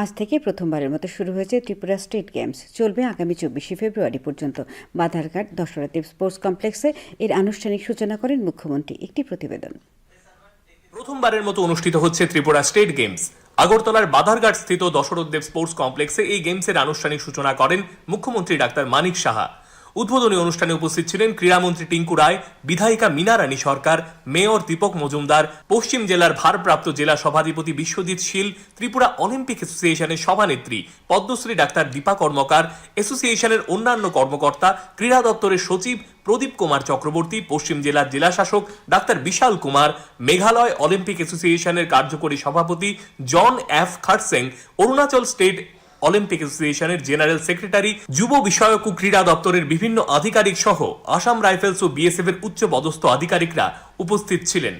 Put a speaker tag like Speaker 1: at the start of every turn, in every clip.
Speaker 1: আজ থেকে প্রথমবারের মতো শুরু হয়েছে ত্রিপুরা স্টেট গেমস। চলবে আগামী 24 ফেব্রুয়ারি পর্যন্ত। বাধারঘাট দশরথদেব স্পোর্টস কমপ্লেক্সে এর আনুষ্ঠানিক সূচনা করেন মুখ্যমন্ত্রী। একটি প্রতিবেদন।
Speaker 2: প্রথমবারের মতো অনুষ্ঠিত হচ্ছে ত্রিপুরা স্টেট গেমস। আগরতলার বাধারঘাট স্থিত দশরথদেব স্পোর্টস কমপ্লেক্সে এই গেমসের আনুষ্ঠানিক সূচনা করেন মুখ্যমন্ত্রী ডাক্তার মানিক সাহা। উদ্বোধনী অনুষ্ঠানে উপস্থিত ছিলেন ক্রীড়ামন্ত্রী টিঙ্কু রায়, বিধায়িকা মীনা রানী সরকার, মেয়র দীপক মজুমদার, পশ্চিম জেলার ভারপ্রাপ্ত জেলা সভাধিপতি বিশ্বজিৎ শীল, ত্রিপুরা অলিম্পিক অ্যাসোসিয়েশনের সভানেত্রী পদ্মশ্রী ডাক্তার দীপা কর্মকার, অ্যাসোসিয়েশনের অন্যান্য কর্মকর্তা, ক্রীড়া দপ্তরের সচিব প্রদীপ কুমার চক্রবর্তী, পশ্চিম জেলার জেলাশাসক ডাক্তার বিশাল কুমার, মেঘালয় অলিম্পিক অ্যাসোসিয়েশনের কার্যকরী সভাপতি John F Kharsheng, Arunachal state Olympic অ্যাসোসিয়েশনের জেনারেল সেক্রেটারি, যুব বিষয়ক ও ক্রীড়া দপ্তরের বিভিন্ন আধিকারিক সহ আসাম রাইফেলস ও বিএসএফ এর উচ্চ পদস্থ আধিকারিকরা উপস্থিত ছিলেন।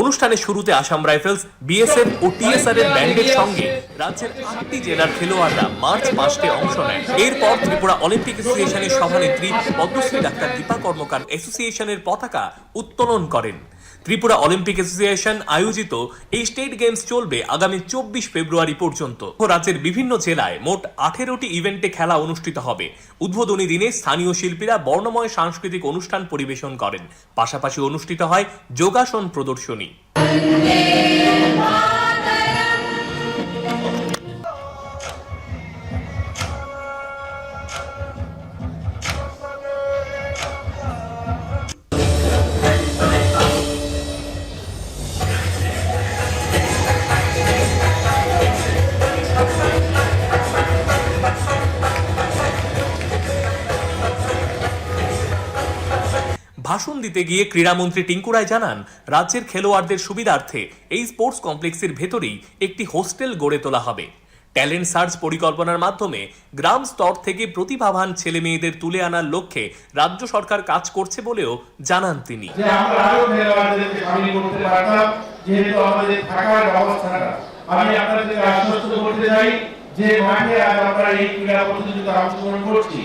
Speaker 2: অনুষ্ঠানের শুরুতে আসাম রাইফেলস, বিএসএফ ও টিএসআর এর ব্যান্ডের সঙ্গে রাজ্যের 8টি জেলার খেলোয়াড়রা মার্চ পাস্টে অংশ নেন। এরপর ত্রিপুরা অলিম্পিক অ্যাসোসিয়েশনের সভানেত্রী পদ্মশ্রী ডাক্তার দীপা কর্মকার অ্যাসোসিয়েশনের পতাকা উত্তোলন করেন। ত্রিপুরা অলিম্পিক অ্যাসোসিয়েশন আয়োজিত এই স্টেট গেমস চলবে আগামী 24 ফেব্রুয়ারি পর্যন্ত। রাজ্যের বিভিন্ন জেলায় মোট 18টি ইভেন্টে খেলা অনুষ্ঠিত হবে। উদ্বোধনী দিনে স্থানীয় শিল্পীরা বর্ণময় সাংস্কৃতিক অনুষ্ঠান পরিবেশন করেন। পাশাপাশি অনুষ্ঠিত হয় যোগাসন প্রদর্শনী। ভাষণ দিতে গিয়ে ক্রীড়ামন্ত্রী টিঙ্কু রায় জানান, রাজ্যের খেলোয়াড়দের সুবিধার্থে এই স্পোর্টস কমপ্লেক্সের ভেতরেই একটি হোস্টেল গড়ে তোলা হবে। ট্যালেন্ট সার্চ পরিকল্পনার মাধ্যমে গ্রাম স্তর থেকে প্রতিভাবান ছেলে মেয়েদের তুলে আনার লক্ষ্যে রাজ্য সরকার কাজ করছে বলেও জানান তিনি।
Speaker 3: আমি আপনাদেরকে আশ্বস্ত করতে চাই যে মাঠে আজ আমরা এই ক্রীড়া প্রতিযোগিতা অংশগ্রহণ করছি,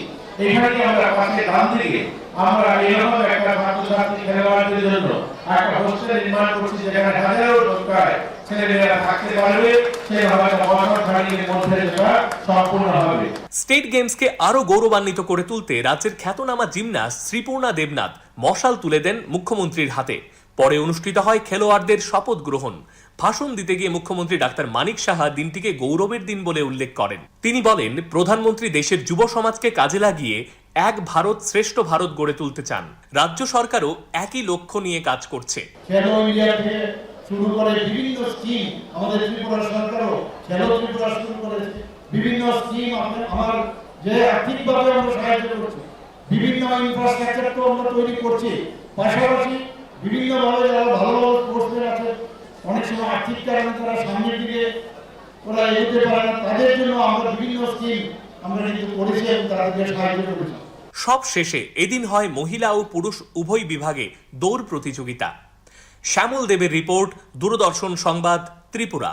Speaker 3: এখানে আমরা পাশে ডান দিকে আমরা এরকম একটা ছাত্রছাত্রী খেলোয়াড়দের জন্য একটা হোস্টেল নির্মাণ করছি, যেখানে হাজারো সংখ্যায় ছেলেমেয়েরা থাকতে পারবে। সেভাবে অবসরকালীন মধ্যে সম্পূর্ণ হবে।
Speaker 2: স্টেট গেমসকে আরো গৌরবান্বিত করে তুলতে রাজ্যের খ্যাতনামা জিমন্যাস্ট শ্রীপূর্ণা দেবনাথ মশাল তুলে দেন মুখ্যমন্ত্রীর হাতে। পরে অনুষ্ঠিত হয় খেলোয়াড়দের শপথ গ্রহণ। ভাষণ দিতে গিয়ে মুখ্যমন্ত্রী ডাক্তার মানিক সাহা দিনটিকে গৌরবের দিন বলে উল্লেখ করেন। তিনি বলেন, প্রধানমন্ত্রী দেশের যুব সমাজকে কাজে লাগিয়ে এক ভারত শ্রেষ্ঠ ভারত গড়ে তুলতে চান। রাজ্য সরকারও একই লক্ষ্য নিয়ে কাজ করছে।
Speaker 3: খেলো ইন্ডিয়া থেকে শুরু করে বিভিন্ন স্কিম আমাদের ত্রিপুরা সরকারও খেলো ত্রিপুরা শুরু করেছে। বিভিন্ন স্কিম আমার যে আর্থিকভাবে আমরা সাহায্য করছি, বিভিন্ন ইনফ্রাস্ট্রাকচার তো আমরা তৈরি করছি। পাশাপাশি বিভিন্নভাবে যারা ভালো ভালো পোস্টে আছে, অনেক সময় আর্থিক কারণে তারা সামনের দিকে ওরা এগোতে পারে না, তাদের জন্য আমরা বিভিন্ন স্কিম আমরা কিন্তু করেছি এবং তাদেরকে সাহায্য করেছি।
Speaker 2: সব শেষে এদিন হয় মহিলা ও পুরুষ উভয় বিভাগে দৌড় প্রতিযোগিতা। শ্যামল দেবের রিপোর্ট, দূরদর্শন সংবাদ, ত্রিপুরা।